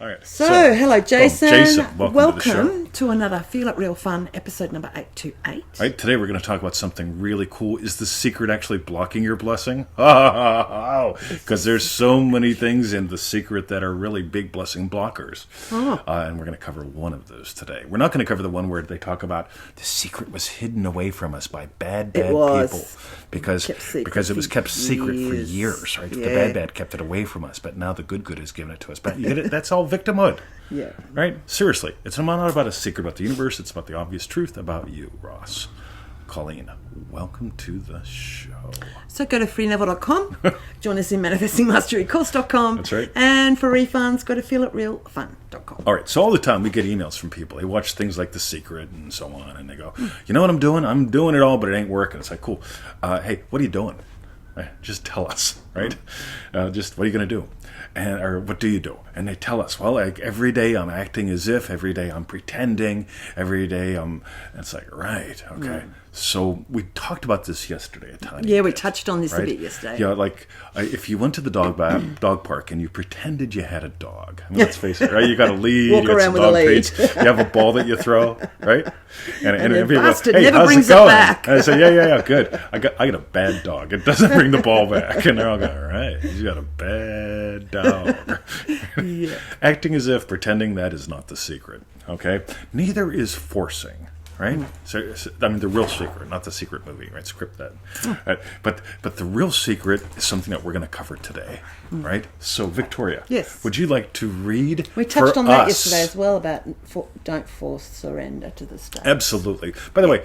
All right. So hello, Jason. Jason, welcome to another Feel It Real Fun, episode number 828. Right, today we're going to talk about something really cool. Is the secret actually blocking your blessing? Because there's so many things in the secret that are really big blessing blockers. And we're going to cover one of those today. We're not going to cover the one where they talk about the secret was hidden away from us by bad people. Because it was kept secret for years, right? Yeah. The bad kept it away from us, but now the good has given it to us. But you get it? That's all victimhood. Yeah. Right? Seriously. It's not about a secret about the universe. It's about the obvious truth about you, Ross. Colleen, welcome to the show. So go to freelevel.com. Join us in manifestingmasterycourse.com. That's right. And for refunds, go to feelitrealfun.com. All right. So all the time we get emails from people. They watch things like The Secret and so on, and they go, you know what I'm doing? I'm doing it all, but it ain't working. It's like, cool. Hey, what are you doing? Just tell us, right? Just what are you going to do? Or what do you do? And they tell us, well, like every day I'm acting as if, every day I'm pretending, every day I'm... And it's like, right, okay. So we talked about this yesterday a tiny bit. We touched on this a bit yesterday. Yeah, like if you went to the dog park and you pretended you had a dog. I mean, let's face it, right? You got a lead, Walk you got around some with dog a lead. treats, you have a ball that you throw, right? And the people bastard go, hey, never how's brings it it going? back. And I say, yeah, good. I got a bad dog. It doesn't bring the ball back. And they're all going, right, you got a bad dog. Yeah. Acting as if, pretending, that is not the secret, okay? Neither is forcing. Right? So, I mean, the real secret, not the secret movie, right? Script that. But the real secret is something that we're going to cover today, right? So, Victoria, yes, would you like to read We touched for on that us? yesterday as well about don't force surrender to the state. Absolutely. By the way,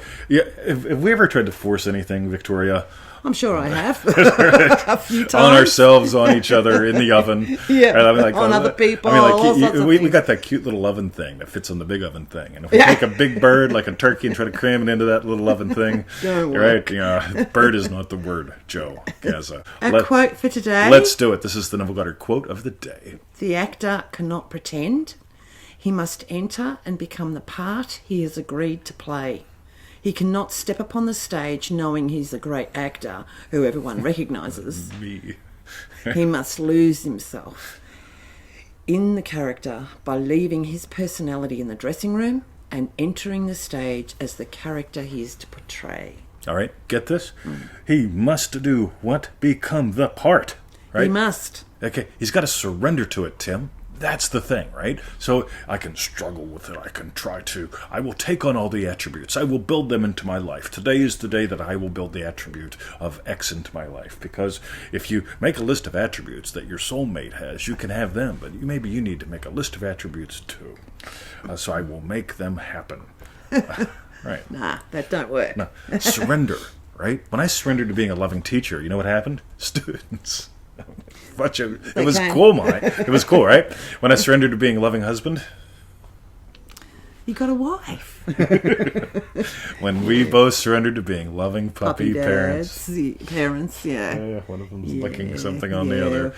have we ever tried to force anything, Victoria? I'm sure I have. A few times. On ourselves, on each other, in the oven. Yeah, I mean, on other people, I mean, we we got that cute little oven thing that fits on the big oven thing. And if we take a big bird, like a turkey, and try to cram it into that little oven thing, right? Bird is not the word, Joe Gaza. Quote for today. Let's do it. This is the Neville Goddard quote of the day. The actor cannot pretend. He must enter and become the part he has agreed to play. He cannot step upon the stage knowing he's a great actor who everyone recognises. Me. He must lose himself in the character by leaving his personality in the dressing room and entering the stage as the character he is to portray. All right, get this? He must do what? Become the part, right? He must. Okay, he's got to surrender to it, Tim. That's the thing, right? So I can struggle with it. I will take on all the attributes. I will build them into my life. Today is the day that I will build the attribute of X into my life. Because if you make a list of attributes that your soulmate has, you can have them. But maybe you need to make a list of attributes too. So I will make them happen. Right. Nah, that don't work. No. Surrender, right? When I surrendered to being a loving teacher, you know what happened? Students... It was cool, Mike. It was cool, right? When I surrendered to being a loving husband. You got a wife. When we both surrendered to being loving puppy parents. Parents, yeah. One of them's licking something on the other.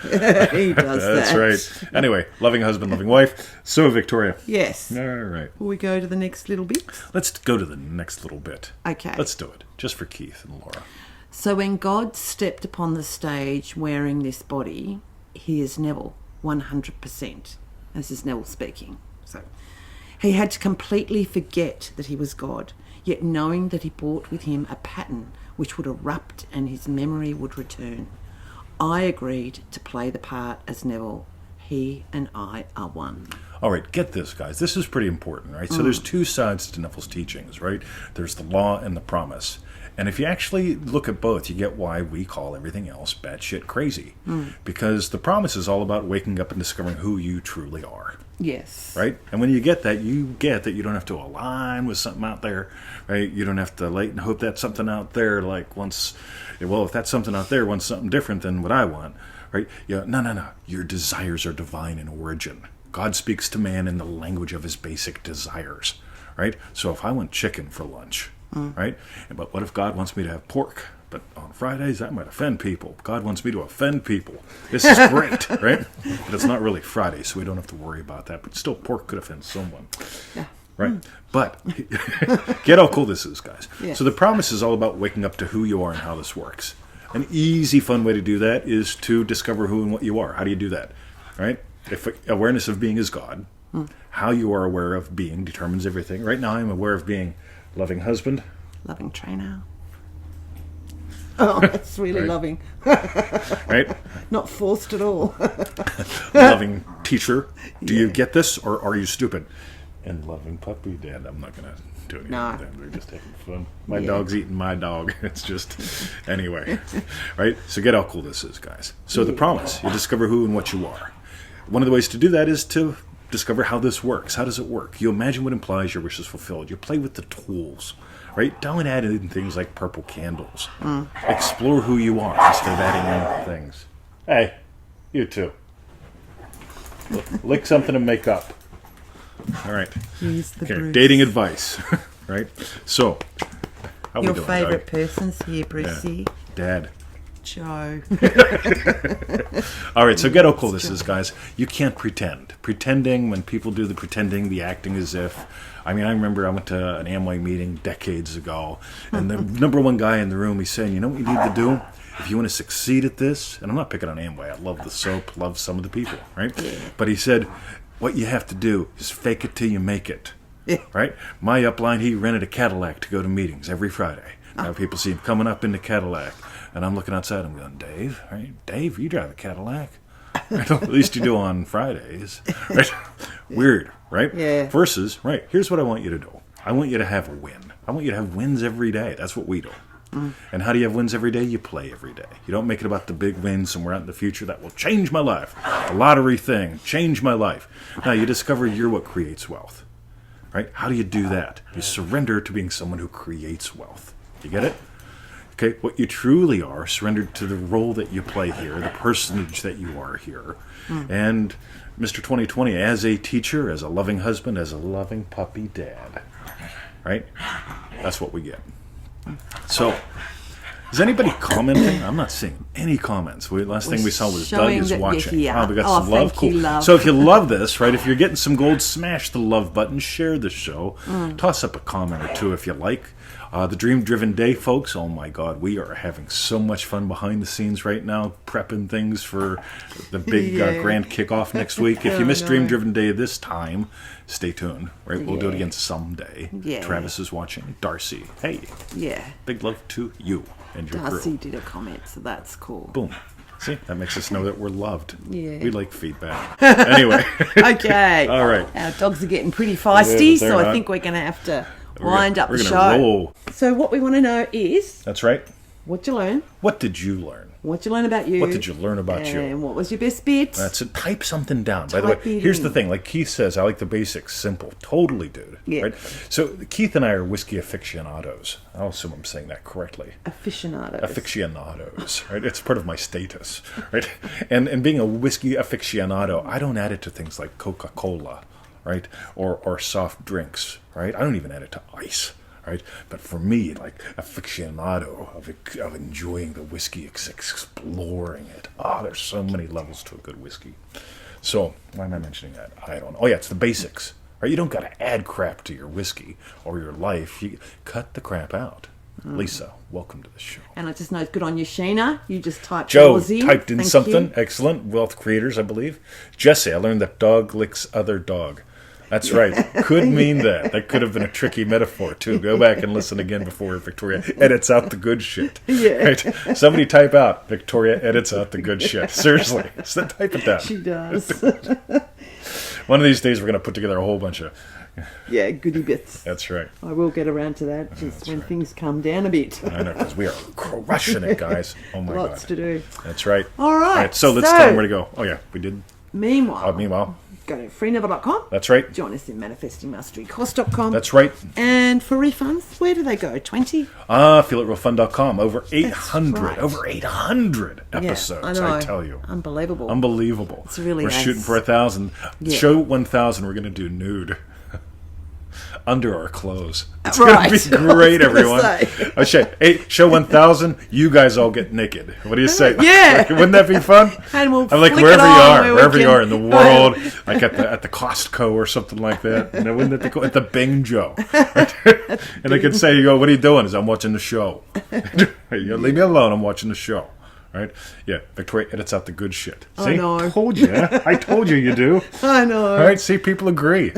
He does That's right. Anyway, loving husband, loving wife. So, Victoria. Yes. All right. Will we go to the next little bit? Let's go to the next little bit. Okay. Let's do it. Just for Keith and Laura. So when God stepped upon the stage wearing this body, he is Neville, 100%. This is Neville speaking. So he had to completely forget that he was God, yet knowing that he brought with him a pattern which would erupt and his memory would return. I agreed to play the part as Neville. He and I are one. All right, get this, guys. This is pretty important, right? So there's two sides to Neville's teachings, right? There's the law and the promise. And if you actually look at both, you get why we call everything else batshit crazy. Because the promise is all about waking up and discovering who you truly are. Yes. Right? And when you get that you don't have to align with something out there, right? You don't have to wait and hope that something out there, like if that's something out there wants something different than what I want, right? Yeah, no. Your desires are divine in origin. God speaks to man in the language of his basic desires, right? So if I want chicken for lunch, right? But what if God wants me to have pork? But on Fridays, that might offend people. God wants me to offend people. This is great, right? But it's not really Friday, so we don't have to worry about that. But still, pork could offend someone. Yeah. Right? But get how cool this is, guys. Yes. So the promise is all about waking up to who you are and how this works. An easy, fun way to do that is to discover who and what you are. How do you do that? Right? if awareness of being is God, how you are aware of being determines everything. Right now, I'm aware of being loving husband, Loving trainer. Oh, that's really Right. loving. right? Not forced at all. Loving teacher. Do you get this, or are you stupid? And loving puppy dad. I'm not gonna do anything No. with that. We're just having fun. My Yeah. dog's eating my dog. It's just anyway, right? So get how cool this is, guys. So the promise: you discover who and what you are. One of the ways to do that is to discover how this works. How does it work? You imagine what implies your wish is fulfilled. You play with the tools, right? Don't add in things like purple candles. Explore who you are instead of adding in things. Hey, you too. Lick something and make up. All right. Use the Okay, Bruce. dating advice, right? So, how Your we doing, favourite Doug? person's here, Brucey. Dad. Joe. All right, so get how cool this is, guys. You can't pretend. Pretending, when people do the pretending, the acting as if. I mean, I remember I went to an Amway meeting decades ago, and the number one guy in the room, he's saying, you know what you need to do? If you want to succeed at this, and I'm not picking on Amway, I love the soap, love some of the people, right? But he said, what you have to do is fake it till you make it. Right? My upline, he rented a Cadillac to go to meetings every Friday. Now people see him coming up in the Cadillac, and I'm looking outside. I'm going, Dave, right? Dave, you drive a Cadillac? Right? At least you do on Fridays, right? Weird, right? Yeah. Versus, right? Here's what I want you to do. I want you to have a win. I want you to have wins every day. That's what we do. And how do you have wins every day? You play every day. You don't make it about the big win somewhere out in the future that will change my life. The lottery thing, change my life. Now you discover you're what creates wealth. Right? How do you do that? You surrender to being someone who creates wealth. You get it? Okay, what you truly are, surrendered to the role that you play here, the personage that you are here. And Mr. 2020, as a teacher, as a loving husband, as a loving puppy dad. Right? That's what we get. So, is anybody commenting? I'm not seeing any comments. Last thing we saw was Doug showing is that you're watching. here. Oh, we got Oh, some love. thank you, Cool. love. So if you love this, right, if you're getting some gold, smash the love button, share the show, toss up a comment or two if you like. The Dream Driven Day, folks, oh my God, we are having so much fun behind the scenes right now, prepping things for the big Yeah. grand kickoff next week. If you I missed know. Dream Driven Day this time, stay tuned, right? We'll do it Yeah. again someday. Yeah. Travis is watching. Darcy, hey, Yeah. big love to you and your Darcy crew. did a comment, so that's cool. Boom. See, that makes us know that we're loved. Yeah. We like feedback. Anyway, Okay. all right. Our dogs are getting pretty feisty, Yeah, so they're I not. think we're going to have to We're wind gonna- up the we're show. gonna roll. So what we want to know is That's right. what you learn, What did you learn? what you learn about you. What did you learn about you? And what was your best bit? That's it. Type something down. By the way, Type it here's in. the thing. Like Keith says, I like the basics. Simple. Totally, dude. Yeah. Right? So Keith and I are whiskey aficionados. I'll assume I'm saying that correctly. Aficionados. Aficionados, right? It's part of my status, right? And being a whiskey aficionado, I don't add it to things like Coca-Cola, right? Or soft drinks, right? I don't even add it to ice, right? But for me, like aficionado of enjoying the whiskey, exploring it. There's so many levels to a good whiskey. So why am I mentioning that? I don't know. Oh yeah, it's the basics, right? You don't got to add crap to your whiskey or your life. You cut the crap out. Lisa, welcome to the show. And I just know it's good on you, Sheena. You just typed Joe yours in. typed in Thank something. you. Excellent. Wealth creators, I believe. Jesse, I learned that dog licks other dog. That's right. Could mean that. That could have been a tricky metaphor, too. Go back and listen again before Victoria edits out the good shit. Yeah. Right? Somebody type out, Victoria edits out the good shit. Seriously. So type it down. She does. One of these days, we're going to put together a whole bunch of... Yeah, goody bits. That's right. I will get around to that just when things come down a bit. I know, because we are crushing it, guys. Oh, my Lots God. to do. That's right. All right, So let's so- tell them where to go. Oh, yeah. We did. Meanwhile, Meanwhile. go to freenever.com. That's right. Join us in manifestingmasterycourse.com. That's right. And for refunds, where do they go? 20? FeelItRealFun.com. Over 800. right. Over 800 episodes, I know. I tell you. Unbelievable. Unbelievable. It's really We're nice. shooting for 1,000. Yeah. Show 1,000, we're going to do nude. Under our clothes. It's Right. going to be great, I was everyone. gonna say. Hey, show 1,000, you guys all get naked. What do you say? Yeah. Wouldn't that be fun? And we'll I'm like, flick wherever it you on are, where we wherever you can- are in the world, like at the Costco or something like that. You know, wouldn't it be cool? At the Bing Joe. And they could say, what are you doing? Is I'm watching the show. You know, leave me alone, I'm watching the show. Right? Yeah, Victoria edits out the good shit. I See? know. Told you. I told you you do. I know. All right, see, people agree.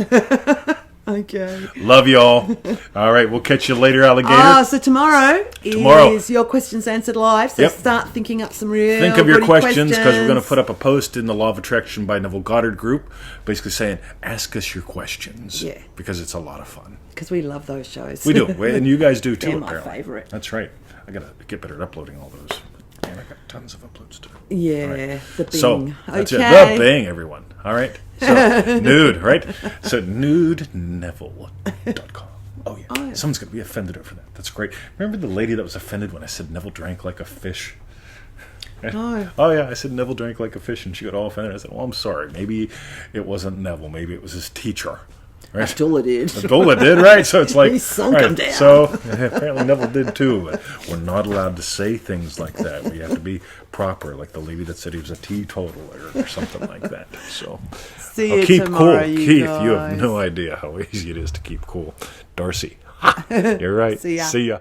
Okay. Love y'all. All right, we'll catch you later, alligator. So tomorrow is your questions answered live. So Yep. start thinking up some real Think of your good questions, because we're going to put up a post in the Law of Attraction by Neville Goddard group, basically saying, ask us your questions. Yeah. Because it's a lot of fun. because we love those shows. We do, and you guys do too. They're my apparently. favourite. That's right. I gotta get better at uploading all those. And I got tons of uploads to do. Yeah, All right. the Bing. So that's Okay. it. The Bing, everyone. All right. So nude, right? So nudeneville.com. Oh yeah. Oh, yeah. Someone's gonna be offended over that. That's great. Remember the lady that was offended when I said Neville drank like a fish? No. Oh yeah, I said Neville drank like a fish, and she got all offended. I said, "Well, I'm sorry. Maybe it wasn't Neville. Maybe it was his teacher." Right? Abdullah did. Abdullah did, right? So it's like, He sunk right, him down. So apparently Neville did too, but we're not allowed to say things like that. We have to be proper, like the lady that said he was a teetotaler or something like that. So See you keep tomorrow, cool. you Keith, guys. you have no idea how easy it is to keep cool. Darcy, you're right. See ya. See ya.